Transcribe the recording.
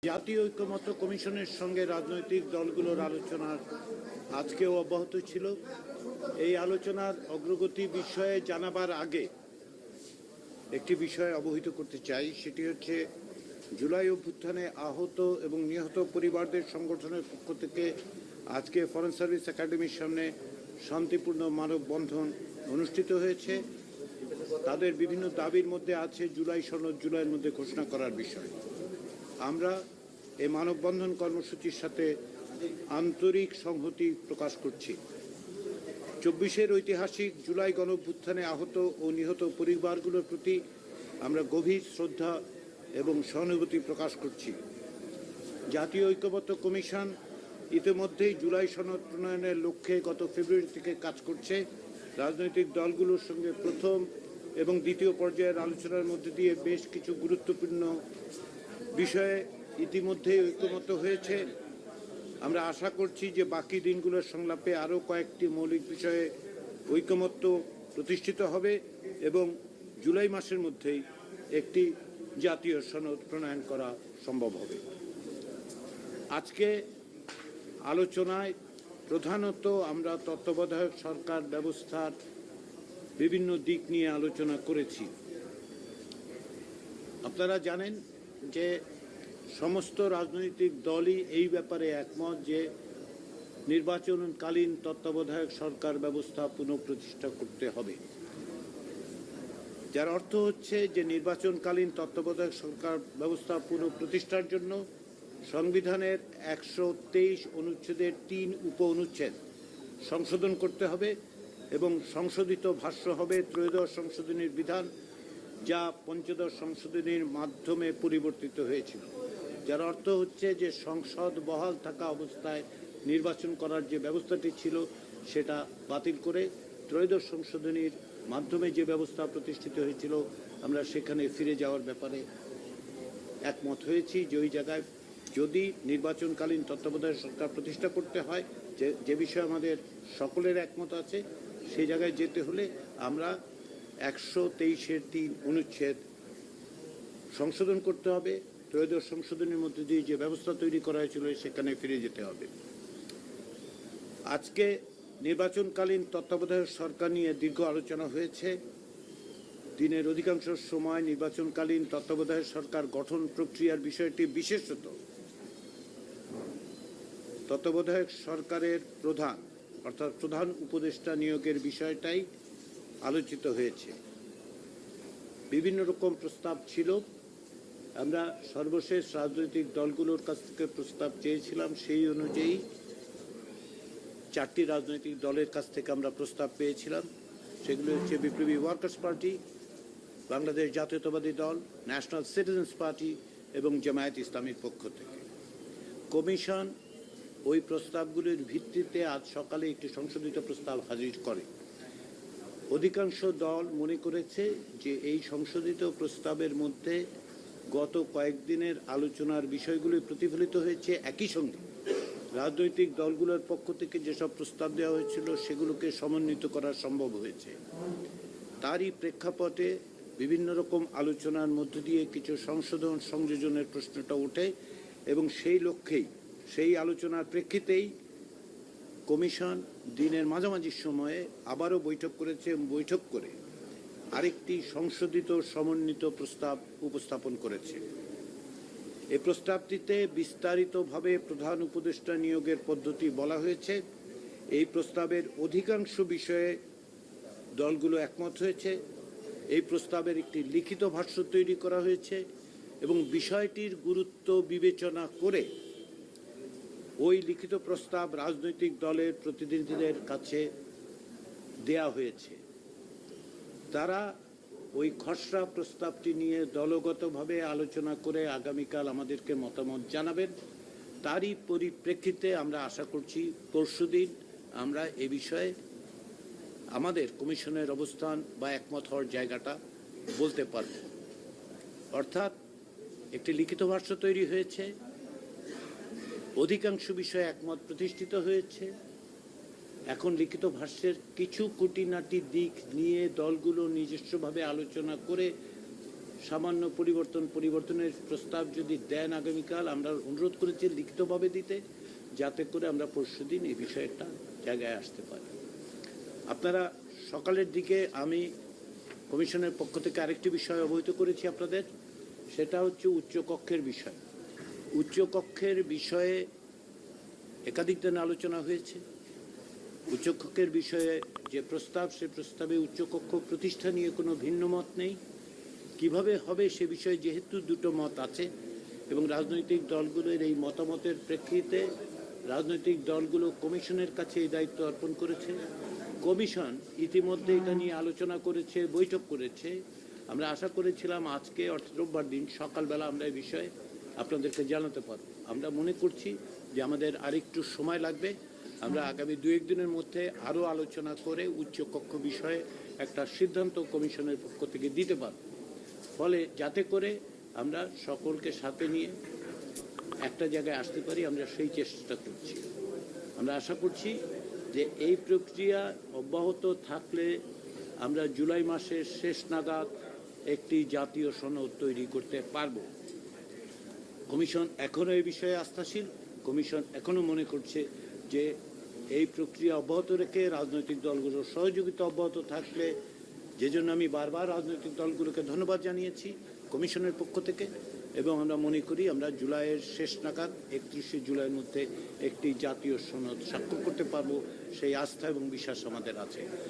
জাতীয় ঐক্যমত্য কমিশনের সঙ্গে রাজনৈতিক দলগুলোর আলোচনার আজকেও অব্যাহত ছিল। এই আলোচনার অগ্রগতি বিষয়ে জানাবার আগে একটি বিষয় অবহিত করতে চাই, সেটি হচ্ছে জুলাই অভ্যুত্থানে আহত এবং নিহত পরিবারদের সংগঠনের পক্ষ থেকে আজকে ফরেন সার্ভিস একাডেমির সামনে শান্তিপূর্ণ মানববন্ধন অনুষ্ঠিত হয়েছে। তাদের বিভিন্ন দাবির মধ্যে আছে জুলাই সনদ জুলাইয়ের মধ্যে ঘোষণা করার বিষয়। আমরা এই মানববন্ধন কর্মসূচির সাথে আন্তরিক সংহতি প্রকাশ করছি। ২৪-এর ঐতিহাসিক জুলাই গণঅভ্যুত্থানে আহত ও নিহত পরিবারগুলোর প্রতি আমরা গভীর শ্রদ্ধা এবং সহানুভূতি প্রকাশ করছি। জাতীয় ঐক্যমত্য কমিশন ইতিমধ্যেই জুলাই সনদ প্রণয়নের লক্ষ্যে গত ফেব্রুয়ারি থেকে কাজ করছে। রাজনৈতিক দলগুলোর সঙ্গে প্রথম এবং দ্বিতীয় পর্যায়ের আলোচনার মধ্যে দিয়ে বেশ কিছু গুরুত্বপূর্ণ বিষয়ে ইতিমধ্যেই ঐক্যমত্য হয়েছে। আমরা আশা করছি যে বাকি দিনগুলোর সংলাপে আরও কয়েকটি মৌলিক বিষয়ে ঐক্যমত্য প্রতিষ্ঠিত হবে এবং জুলাই মাসের মধ্যেই একটি জাতীয় সনদ প্রণয়ন করা সম্ভব হবে। আজকে আলোচনায় প্রধানত আমরা তত্ত্বাবধায়ক সরকার ব্যবস্থার বিভিন্ন দিক নিয়ে আলোচনা করেছি। আপনারা জানেন যে সমস্ত রাজনৈতিক দলই এই ব্যাপারে একমত যে নির্বাচনকালীন তত্ত্বাবধায়ক সরকার ব্যবস্থা পুনঃপ্রতিষ্ঠা করতে হবে, যার অর্থ হচ্ছে যে নির্বাচনকালীন তত্ত্বাবধায়ক সরকার ব্যবস্থা পুনঃপ্রতিষ্ঠার জন্য সংবিধানের ১২৩ অনুচ্ছেদের ৩ উপ অনুচ্ছেদ সংশোধন করতে হবে এবং সংশোধিত ভাষ্য হবে ত্রয়োদশ সংশোধনীর বিধান, যা পঞ্চদশ সংশোধনীর মাধ্যমে পরিবর্তিত হয়েছিল। যার অর্থ হচ্ছে যে সংসদ বহাল থাকা অবস্থায় নির্বাচন করার যে ব্যবস্থাটি ছিল সেটা বাতিল করে ত্রয়োদশ সংশোধনীর মাধ্যমে যে ব্যবস্থা প্রতিষ্ঠিত হয়েছিল আমরা সেখানে ফিরে যাওয়ার ব্যাপারে একমত হয়েছি। যে ওই জায়গায় যদি নির্বাচনকালীন তত্ত্বাবধায়ক সরকার প্রতিষ্ঠা করতে হয়, যে বিষয়ে আমাদের সকলের একমত আছে, সেই জায়গায় যেতে হলে আমরা ১২৩-এর ৩ অনুচ্ছেদ সংশোধন করতে হবে। ত্রয়োদশ সংশোধনের মধ্যে দিয়ে যে ব্যবস্থা তৈরি করা হয়েছিল সেখানে ফিরে যেতে হবে। আজকে নির্বাচনকালীন তত্ত্বাবধায়ক সরকার নিয়ে দীর্ঘ আলোচনা হয়েছে। দিনের অধিকাংশ সময় নির্বাচনকালীন তত্ত্বাবধায়ক সরকার গঠন প্রক্রিয়ার বিষয়টি, বিশেষত তত্ত্বাবধায়ক সরকারের প্রধান অর্থাৎ প্রধান উপদেষ্টা নিয়োগের বিষয়টাই আলোচিত হয়েছে। বিভিন্ন রকম প্রস্তাব ছিল। আমরা সর্বশেষ রাজনৈতিক দলগুলোর কাছ থেকে প্রস্তাব চেয়েছিলাম, সেই অনুযায়ী 4টি রাজনৈতিক দলের কাছ থেকে আমরা প্রস্তাব পেয়েছিলাম। সেগুলো হচ্ছে বিপ্লবী ওয়ার্কার্স পার্টি, বাংলাদেশ জাতীয়তাবাদী দল, ন্যাশনাল সিটিজেন্স পার্টি এবং জামায়াত ইসলামীর পক্ষ থেকে। কমিশন ওই প্রস্তাবগুলির ভিত্তিতে আজ সকালে একটি সংশোধিত প্রস্তাব হাজির করে। অধিকাংশ দল মনে করেছে যে এই সংশোধিত প্রস্তাবের মধ্যে গত কয়েকদিনের আলোচনার বিষয়গুলি প্রতিফলিত হয়েছে। একই সঙ্গে রাজনৈতিক দলগুলোর পক্ষ থেকে যেসব প্রস্তাব দেওয়া হয়েছিল সেগুলোকে সমন্বিত করা সম্ভব হয়েছে। তারই প্রেক্ষাপটে বিভিন্ন রকম আলোচনার মধ্য দিয়ে কিছু সংশোধন সংযোজনের প্রশ্নটা ওঠে এবং সেই লক্ষ্যেই, সেই আলোচনার প্রেক্ষিতেই কমিশন দিনের মাঝামাঝি সময়ে আবারও বৈঠক করেছে এবং বৈঠক করে আরেকটি সংশোধিত সমন্বিত প্রস্তাব উপস্থাপন করেছে। এই প্রস্তাবটিতে বিস্তারিতভাবে প্রধান উপদেষ্টা নিয়োগের পদ্ধতি বলা হয়েছে। এই প্রস্তাবের অধিকাংশ বিষয়ে দলগুলো একমত হয়েছে। এই প্রস্তাবের একটি লিখিত ভাষ্য তৈরি করা হয়েছে এবং বিষয়টির গুরুত্ব বিবেচনা করে ওই লিখিত প্রস্তাব রাজনৈতিক দলের প্রতিনিধিদের কাছে দেয়া হয়েছে। তারা ওই খসড়া প্রস্তাবটি নিয়ে দলগতভাবে আলোচনা করে আগামীকাল আমাদেরকে মতামত জানাবেন। তারই পরিপ্রেক্ষিতে আমরা আশা করছি পরশুদিন আমরা এ বিষয়ে আমাদের কমিশনের অবস্থান বা একমত হওয়ার জায়গাটা বলতে পারব। অর্থাৎ একটি লিখিত ভাষ্য তৈরি হয়েছে, অধিকাংশ বিষয়ে একমত প্রতিষ্ঠিত হয়েছে। এখন লিখিত ভাষ্যের কিছু খুঁটিনাটি দিক নিয়ে দলগুলো নিজস্বভাবে আলোচনা করে সামান্য পরিবর্তনের প্রস্তাব যদি দেন আগামীকাল, আমরা অনুরোধ করেছি লিখিতভাবে দিতে, যাতে করে আমরা পরশুদিন এই বিষয়ে একটা জায়গায় আসতে পারি। আপনারা সকালের দিকে আমি কমিশনের পক্ষ থেকে আরেকটি বিষয় অবহিত করেছি আপনাদের, সেটা হচ্ছে উচ্চকক্ষের বিষয়। উচ্চকক্ষের বিষয়ে একাধিক দিন আলোচনা হয়েছে। উচ্চকক্ষের বিষয়ে যে প্রস্তাব, সে প্রস্তাবে উচ্চকক্ষ প্রতিষ্ঠা নিয়ে কোনো ভিন্ন মত নেই। কিভাবে হবে সে বিষয়ে যেহেতু দুটো মত আছে এবং রাজনৈতিক দলগুলোর এই মতামতের প্রেক্ষিতে রাজনৈতিক দলগুলো কমিশনের কাছে এই দায়িত্ব অর্পণ করেছে। কমিশন ইতিমধ্যে এটা নিয়ে আলোচনা করেছে, বৈঠক করেছে। আমরা আশা করেছিলাম আজকে অর্থাৎ রোববার দিন সকালবেলা আমরা এই বিষয়ে আপনাদেরকে জানাতে পারব। আমরা মনে করছি যে আমাদের আরেকটু সময় লাগবে। আমরা আগামী 2-1 দিনের মধ্যে আরও আলোচনা করে উচ্চকক্ষ বিষয়ে একটা সিদ্ধান্ত কমিশনের পক্ষ থেকে দিতে পারব, ফলে যাতে করে আমরা সকলকে সাথে নিয়ে একটা জায়গায় আসতে পারি, আমরা সেই চেষ্টা করছি। আমরা আশা করছি যে এই প্রক্রিয়া অব্যাহত থাকলে আমরা জুলাই মাসের শেষ নাগাদ একটি জাতীয় সনদ তৈরি করতে পারব। কমিশন এখনও এই বিষয়ে আস্থাশীল। কমিশন এখনও মনে করছে যে এই প্রক্রিয়া অব্যাহত রেখে রাজনৈতিক দলগুলোর সহযোগিতা অব্যাহত থাকলে, যে জন্য আমি বারবার রাজনৈতিক দলগুলোকে ধন্যবাদ জানিয়েছি কমিশনের পক্ষ থেকে, এবং আমরা মনে করি আমরা জুলাইয়ের শেষ নাগাদ 31শে জুলাইয়ের মধ্যে একটি জাতীয় সনদ স্বাক্ষর করতে পারব, সেই আস্থা এবং বিশ্বাস আমাদের আছে।